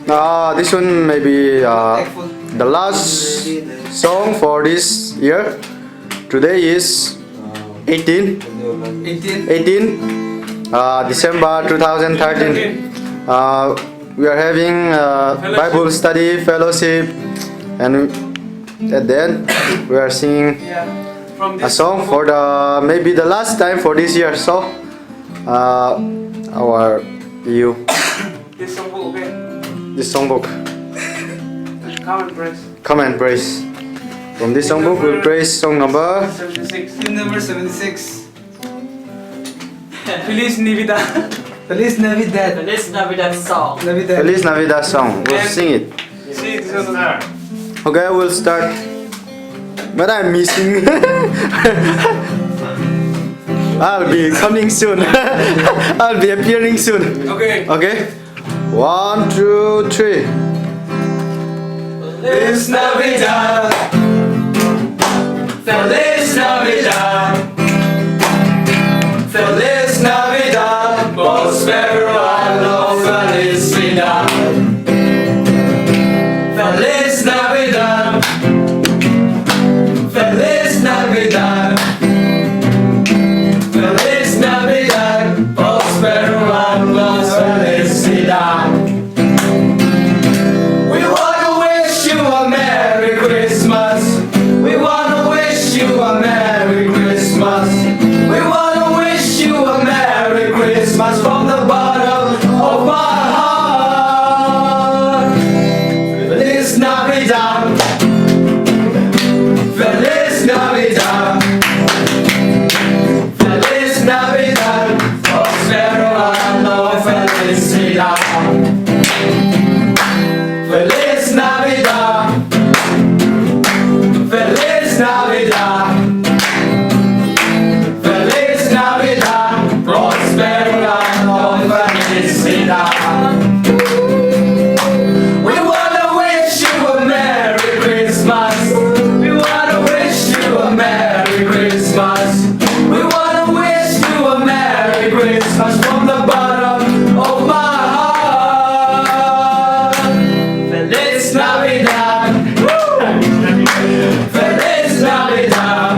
This one may be the last song for this year. Today is 18 December 2013. We are having Bible study fellowship, and at the end we are singing a song for the maybe the last time for this year. So our you This songbook, okay? this songbook. Come and praise. Come and praise. From this songbook we'll praise song number 76. Hymn number 76. Feliz Navidad. Feliz Navidad. Feliz Navidad song. Navidad. Feliz Navidad song. We'll sing it. See, this one. Okay, we'll start. But I'm missing. I'll be coming soon. I'll be appearing soon. Okay. Okay? 1, 2, 3. Feliz Navidad. Feliz Navidad. Feliz Navidad. Prospero año. Felicidad. Feliz Navidad. Feliz Navidad. Feliz Navidad. Prospero año. Felicidad. We wanna wish you a Merry Christmas. We wanna wish you a Merry Christmas. We wanna wish you a Merry Christmas from the bottom of my heart. Feliz Navidad. Feliz Navidad. Feliz Navidad. Prospero año. Felicidad. Feliz Navidad. Feliz Navidad. Feliz Navidad. Prospero año. Felicidad. We wanna wish you a Merry Christmas. We wanna wish you a Merry Christmas. We wanna wish you a Merry Christmas from the bottom of my heart. Feliz Navidad. Feliz Navidad.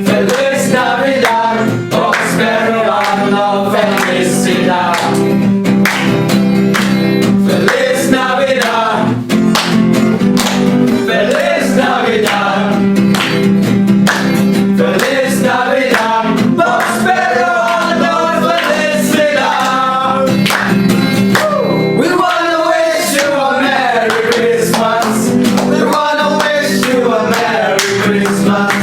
Feliz Navidad. Prospero año. Felicidad. Feliz Navidad. Feliz Navidad. Feliz Navidad. Prospero año. Felicidad. We wanna wish you a Merry Christmas. We wanna wish you a Merry Christmas.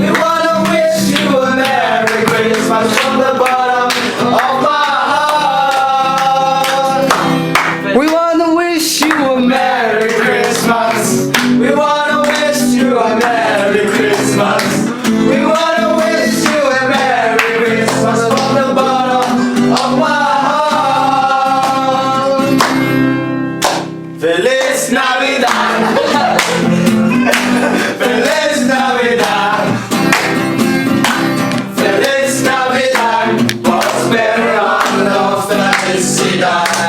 We wanna wish you a Merry Christmas from the bottom of my heart. We wanna wish you a Merry Christmas. We wanna wish you a Merry Christmas. We wanna wish you a Merry Christmas from the bottom of my heart. Feliz Navidad. Feliz Navidad. Feliz Navidad. Prospero año. Felicidad.